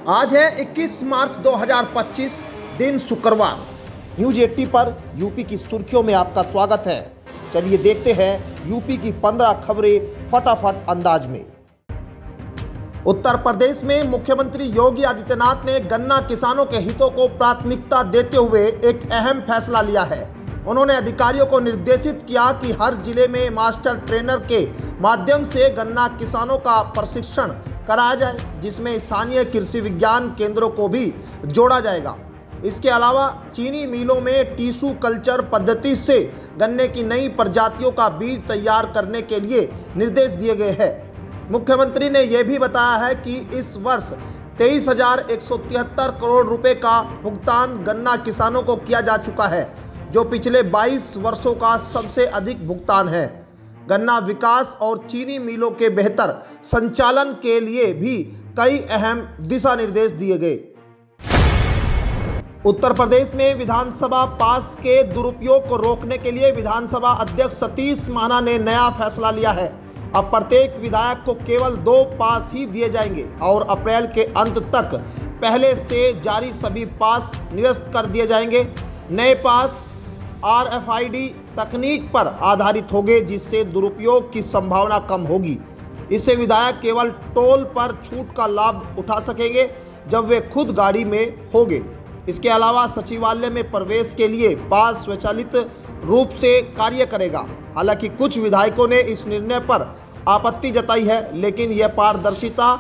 आज है 21 मार्च 2025, दिन शुक्रवार। न्यूज 80 पर यूपी की सुर्खियों में आपका स्वागत है। चलिए देखते हैं यूपी की 15 खबरें फटाफट अंदाज में। उत्तर प्रदेश में मुख्यमंत्री योगी आदित्यनाथ ने गन्ना किसानों के हितों को प्राथमिकता देते हुए एक अहम फैसला लिया है। उन्होंने अधिकारियों को निर्देशित किया कि हर जिले में मास्टर ट्रेनर के माध्यम से गन्ना किसानों का प्रशिक्षण कराया जाए, जिसमें स्थानीय कृषि विज्ञान केंद्रों को भी जोड़ा जाएगा। इसके अलावा चीनी मिलों में टिश्यू कल्चर पद्धति से गन्ने की नई प्रजातियों का बीज तैयार करने के लिए निर्देश दिए गए हैं। मुख्यमंत्री ने यह भी बताया है कि इस वर्ष 23,173 करोड़ रुपए का भुगतान गन्ना किसानों को किया जा चुका है, जो पिछले 22 वर्षों का सबसे अधिक भुगतान है। गन्ना विकास और चीनी मिलों के बेहतर संचालन के लिए भी कई अहम दिशा निर्देश दिए गए। उत्तर प्रदेश में विधानसभा पास के दुरुपयोग को रोकने के लिए विधानसभा अध्यक्ष सतीश महाना ने नया फैसला लिया है। अब प्रत्येक विधायक को केवल 2 पास ही दिए जाएंगे और अप्रैल के अंत तक पहले से जारी सभी पास निरस्त कर दिए जाएंगे। नए पास RFID तकनीक पर आधारित होंगे, जिससे दुरुपयोग की संभावना कम होगी। इससे विधायक केवल टोल पर छूट का लाभ उठा सकेंगे जब वे खुद गाड़ी में होंगे। इसके अलावा सचिवालय में प्रवेश के लिए पास स्वचालित रूप से कार्य करेगा। हालांकि कुछ विधायकों ने इस निर्णय पर आपत्ति जताई है, लेकिन यह पारदर्शिता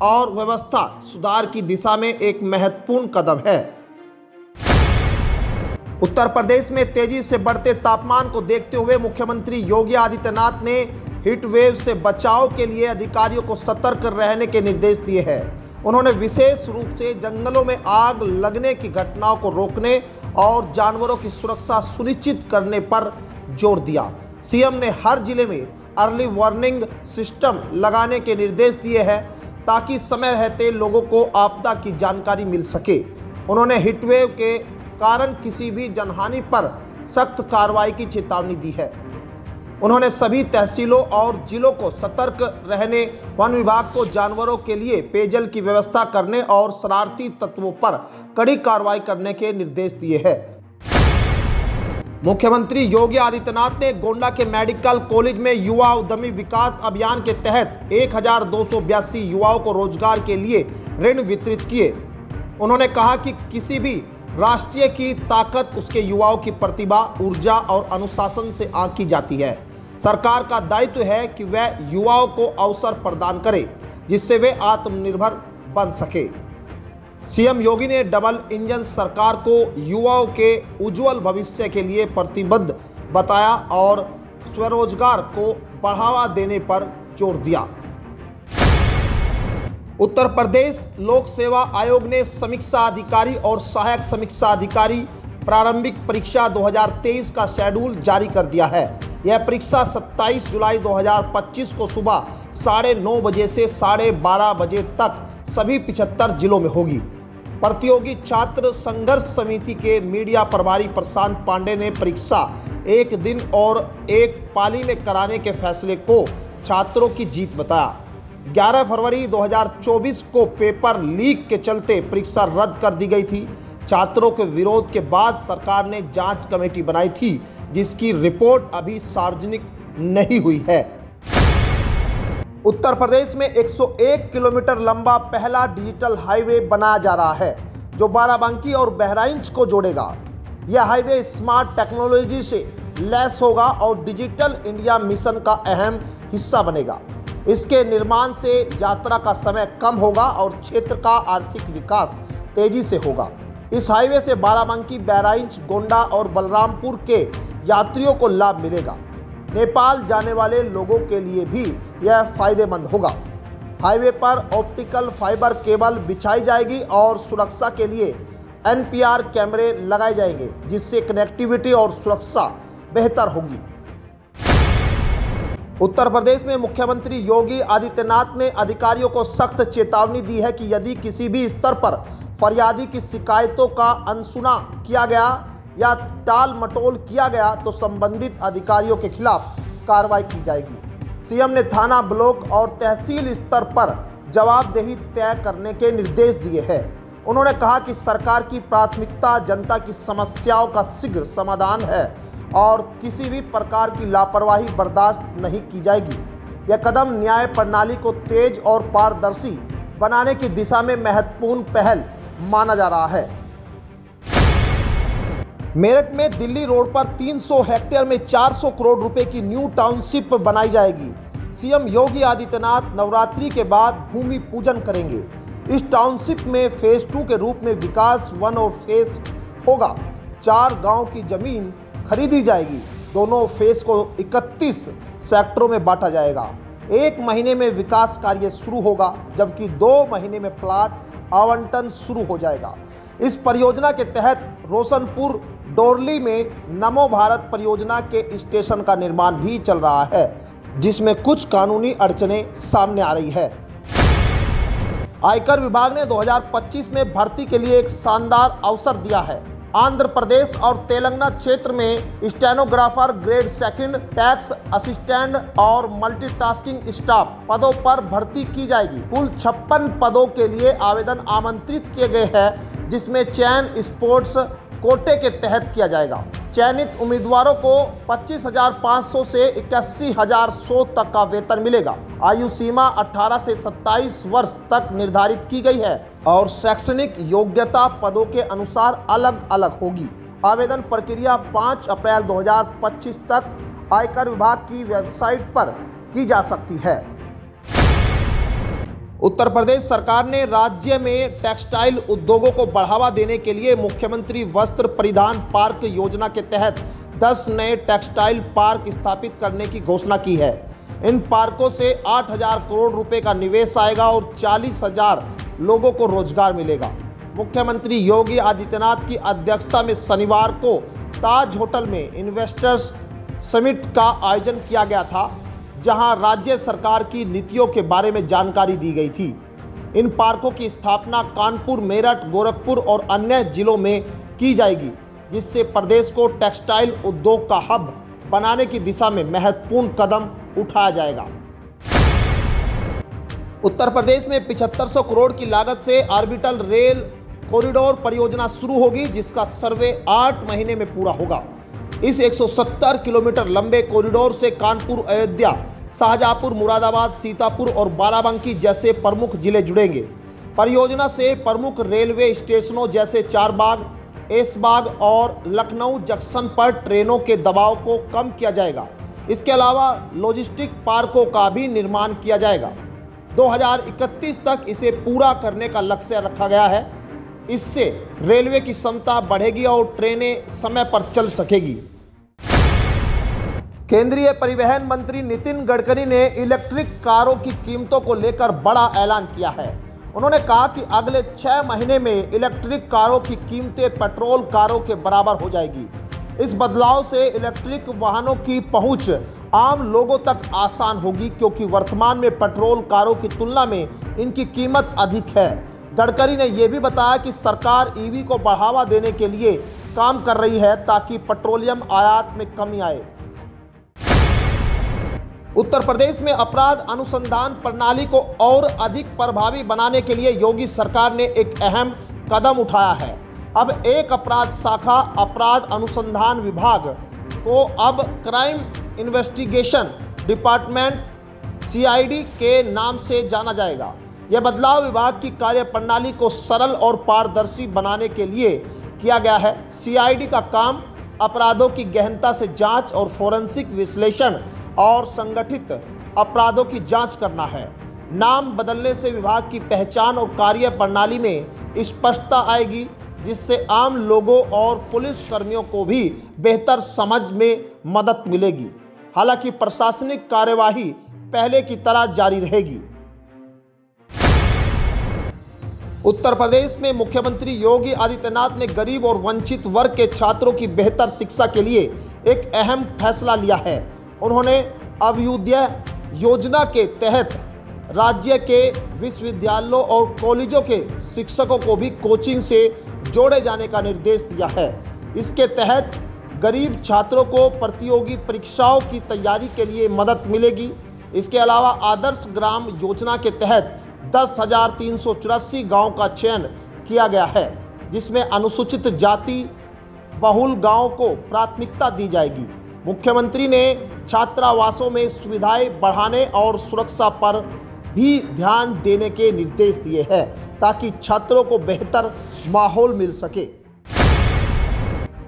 और व्यवस्था सुधार की दिशा में एक महत्वपूर्ण कदम है। उत्तर प्रदेश में तेजी से बढ़ते तापमान को देखते हुए मुख्यमंत्री योगी आदित्यनाथ ने हीट वेव से बचाव के लिए अधिकारियों को सतर्क रहने के निर्देश दिए हैं। उन्होंने विशेष रूप से जंगलों में आग लगने की घटनाओं को रोकने और जानवरों की सुरक्षा सुनिश्चित करने पर जोर दिया। सीएम ने हर जिले में अर्ली वार्निंग सिस्टम लगाने के निर्देश दिए हैं, ताकि समय रहते लोगों को आपदा की जानकारी मिल सके। उन्होंने हीटवेव के कारण किसी भी जनहानि पर सख्त कार्रवाई की चेतावनी दी है। उन्होंने सभी तहसीलों और जिलों को सतर्क रहने, वन विभाग को जानवरों के लिए पेयजल की व्यवस्था करने और शरारती तत्वों पर कड़ी कार्रवाई करने के निर्देश दिए हैं। मुख्यमंत्री योगी आदित्यनाथ ने गोंडा के मेडिकल कॉलेज में युवा उद्यमी विकास अभियान के तहत 1282 युवाओं को रोजगार के लिए ऋण वितरित किए। उन्होंने कहा कि किसी भी राष्ट्रीय की ताकत उसके युवाओं की प्रतिभा, ऊर्जा और अनुशासन से आंकी जाती है। सरकार का दायित्व है कि वह युवाओं को अवसर प्रदान करे, जिससे वे आत्मनिर्भर बन सके। सीएम योगी ने डबल इंजन सरकार को युवाओं के उज्जवल भविष्य के लिए प्रतिबद्ध बताया और स्वरोजगार को बढ़ावा देने पर जोर दिया। उत्तर प्रदेश लोक सेवा आयोग ने समीक्षा अधिकारी और सहायक समीक्षा अधिकारी प्रारंभिक परीक्षा 2023 का शेड्यूल जारी कर दिया है। यह परीक्षा 27 जुलाई 2025 को सुबह 9:30 बजे से 12:30 बजे तक सभी 75 जिलों में होगी। प्रतियोगी छात्र संघर्ष समिति के मीडिया प्रभारी प्रशांत पांडे ने परीक्षा एक दिन और एक पाली में कराने के फैसले को छात्रों की जीत बताया। 11 फरवरी 2024 को पेपर लीक के चलते परीक्षा रद्द कर दी गई थी। छात्रों के विरोध के बाद सरकार ने जांच कमेटी बनाई थी, जिसकी रिपोर्ट अभी सार्वजनिक नहीं हुई है। उत्तर प्रदेश में 101 किलोमीटर लंबा पहला डिजिटल हाईवे बनाया जा रहा है, जो बाराबंकी और बहराइच को जोड़ेगा। यह हाईवे स्मार्ट टेक्नोलॉजी से लैस होगा और डिजिटल इंडिया मिशन का अहम हिस्सा बनेगा। इसके निर्माण से यात्रा का समय कम होगा और क्षेत्र का आर्थिक विकास तेजी से होगा। इस हाईवे से बाराबंकी, बहराइच, गोंडा और बलरामपुर के यात्रियों को लाभ मिलेगा। नेपाल जाने वाले लोगों के लिए भी यह फायदेमंद होगा। हाईवे पर ऑप्टिकल फाइबर केबल बिछाई जाएगी और सुरक्षा के लिए NPR कैमरे लगाए जाएंगे, जिससे कनेक्टिविटी और सुरक्षा बेहतर होगी। उत्तर प्रदेश में मुख्यमंत्री योगी आदित्यनाथ ने अधिकारियों को सख्त चेतावनी दी है कि यदि किसी भी स्तर पर फरियादी की शिकायतों का अनसुना किया गया या टाल मटोल किया गया तो संबंधित अधिकारियों के खिलाफ कार्रवाई की जाएगी। सीएम ने थाना, ब्लॉक और तहसील स्तर पर जवाबदेही तय करने के निर्देश दिए हैं। उन्होंने कहा कि सरकार की प्राथमिकता जनता की समस्याओं का शीघ्र समाधान है और किसी भी प्रकार की लापरवाही बर्दाश्त नहीं की जाएगी। यह कदम न्याय प्रणाली को तेज और पारदर्शी बनाने की दिशा में महत्वपूर्ण पहल माना जा रहा है। मेरठ में दिल्ली रोड पर 300 हेक्टेयर में 400 करोड़ रुपए की न्यू टाउनशिप बनाई जाएगी। सीएम योगी आदित्यनाथ नवरात्रि के बाद भूमि पूजन करेंगे। इस टाउनशिप में फेज 2 के रूप में विकास 1 और फेज होगा। 4 गांव की जमीन खरीदी जाएगी। दोनों फेज को 31 सेक्टरों में बांटा जाएगा। 1 महीने में विकास कार्य शुरू होगा, जबकि 2 महीने में प्लाट आवंटन शुरू हो जाएगा। इस परियोजना के तहत रोशनपुर डोरली में नमो भारत परियोजना के स्टेशन का निर्माण भी चल रहा है, जिसमें कुछ कानूनी अड़चनें सामने आ रही है। आयकर विभाग ने 2025 में भर्ती के लिए एक शानदार अवसर दिया है। आंध्र प्रदेश और तेलंगाना क्षेत्र में स्टेनोग्राफर ग्रेड 2 टैक्स असिस्टेंट और मल्टीटास्किंग स्टाफ पदों पर भर्ती की जाएगी। कुल 56 पदों के लिए आवेदन आमंत्रित किए गए हैं, जिसमें चयन स्पोर्ट्स कोटे के तहत किया जाएगा। चयनित उम्मीदवारों को 25,500 से 81,100 तक का वेतन मिलेगा। आयु सीमा 18 से 27 वर्ष तक निर्धारित की गई है और शैक्षणिक योग्यता पदों के अनुसार अलग अलग होगी। आवेदन प्रक्रिया 5 अप्रैल 2025 तक आयकर विभाग की वेबसाइट पर की जा सकती है। उत्तर प्रदेश सरकार ने राज्य में टेक्सटाइल उद्योगों को बढ़ावा देने के लिए मुख्यमंत्री वस्त्र परिधान पार्क योजना के तहत 10 नए टेक्सटाइल पार्क स्थापित करने की घोषणा की है। इन पार्कों से 8,000 करोड़ रुपए का निवेश आएगा और 40,000 लोगों को रोजगार मिलेगा। मुख्यमंत्री योगी आदित्यनाथ की अध्यक्षता में शनिवार को ताज होटल में इन्वेस्टर्स समिट का आयोजन किया गया था, जहां राज्य सरकार की नीतियों के बारे में जानकारी दी गई थी। इन पार्कों की स्थापना कानपुर, मेरठ, गोरखपुर और अन्य जिलों में की जाएगी, जिससे प्रदेश को टेक्सटाइल उद्योग का हब बनाने की दिशा में महत्वपूर्ण कदम उठाया जाएगा। उत्तर प्रदेश में 7500 करोड़ की लागत से ऑर्बिटल रेल कॉरिडोर परियोजना शुरू होगी, जिसका सर्वे 8 महीने में पूरा होगा। इस 170 किलोमीटर लंबे कॉरिडोर से कानपुर, अयोध्या, शाहजहांपुर, मुरादाबाद, सीतापुर और बाराबंकी जैसे प्रमुख जिले जुड़ेंगे। परियोजना से प्रमुख रेलवे स्टेशनों जैसे चारबाग, ऐशबाग और लखनऊ जंक्शन पर ट्रेनों के दबाव को कम किया जाएगा। इसके अलावा लॉजिस्टिक पार्कों का भी निर्माण किया जाएगा। 2031 तक इसे पूरा करने का लक्ष्य रखा गया है। इससे रेलवे की क्षमता बढ़ेगी और ट्रेनें समय पर चल सकेगी। केंद्रीय परिवहन मंत्री नितिन गडकरी ने इलेक्ट्रिक कारों की कीमतों को लेकर बड़ा ऐलान किया है। उन्होंने कहा कि अगले 6 महीने में इलेक्ट्रिक कारों की कीमतें पेट्रोल कारों के बराबर हो जाएगी। इस बदलाव से इलेक्ट्रिक वाहनों की पहुंच आम लोगों तक आसान होगी, क्योंकि वर्तमान में पेट्रोल कारों की तुलना में इनकी कीमत अधिक है। गडकरी ने यह भी बताया कि सरकार ईवी को बढ़ावा देने के लिए काम कर रही है, ताकि पेट्रोलियम आयात में कमी आए। उत्तर प्रदेश में अपराध अनुसंधान प्रणाली को और अधिक प्रभावी बनाने के लिए योगी सरकार ने एक अहम कदम उठाया है। अब एक अपराध शाखा अपराध अनुसंधान विभाग को अब क्राइम इन्वेस्टिगेशन डिपार्टमेंट CID के नाम से जाना जाएगा। यह बदलाव विभाग की कार्यप्रणाली को सरल और पारदर्शी बनाने के लिए किया गया है। CID का काम अपराधों की गहनता से जांच और फोरेंसिक विश्लेषण और संगठित अपराधों की जांच करना है। नाम बदलने से विभाग की पहचान और कार्यप्रणाली में स्पष्टता आएगी, जिससे आम लोगों और पुलिस कर्मियों को भी बेहतर समझ में मदद मिलेगी। हालांकि प्रशासनिक कार्यवाही पहले की तरह जारी रहेगी। उत्तर प्रदेश में मुख्यमंत्री योगी आदित्यनाथ ने गरीब और वंचित वर्ग के छात्रों की बेहतर शिक्षा के लिए एक अहम फैसला लिया है। उन्होंने अभ्युदय योजना के तहत राज्य के विश्वविद्यालयों और कॉलेजों के शिक्षकों को भी कोचिंग से जोड़े जाने का निर्देश दिया है। इसके तहत गरीब छात्रों को प्रतियोगी परीक्षाओं की तैयारी के लिए मदद मिलेगी। इसके अलावा आदर्श ग्राम योजना के तहत 10,384 गांव का चयन किया गया है, जिसमें अनुसूचित जाति बहुल गांव को प्राथमिकता दी जाएगी। मुख्यमंत्री ने छात्रावासों में सुविधाएं बढ़ाने और सुरक्षा पर भी ध्यान देने के निर्देश दिए हैं, ताकि छात्रों को बेहतर माहौल मिल सके।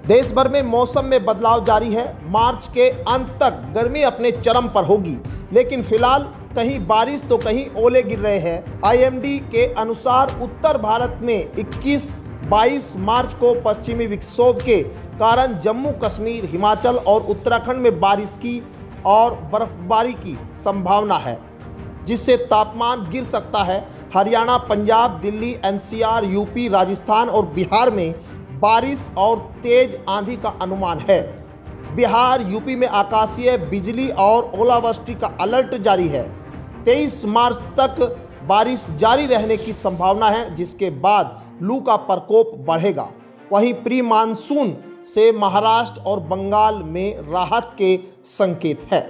देश भर में मौसम में बदलाव जारी है। मार्च के अंत तक गर्मी अपने चरम पर होगी, लेकिन फिलहाल कहीं बारिश तो कहीं ओले गिर रहे हैं। आईएमडी के अनुसार उत्तर भारत में 21-22 मार्च को पश्चिमी विक्षोभ के कारण जम्मू कश्मीर, हिमाचल और उत्तराखंड में बारिश की और बर्फबारी की संभावना है, जिससे तापमान गिर सकता है। हरियाणा, पंजाब, दिल्ली, एनसीआर, यूपी, राजस्थान और बिहार में बारिश और तेज आंधी का अनुमान है। बिहार, यूपी में आकाशीय बिजली और ओलावृष्टि का अलर्ट जारी है। 23 मार्च तक बारिश जारी रहने की संभावना है, जिसके बाद लू का प्रकोप बढ़ेगा। वहीं प्री मानसून से महाराष्ट्र और बंगाल में राहत के संकेत है।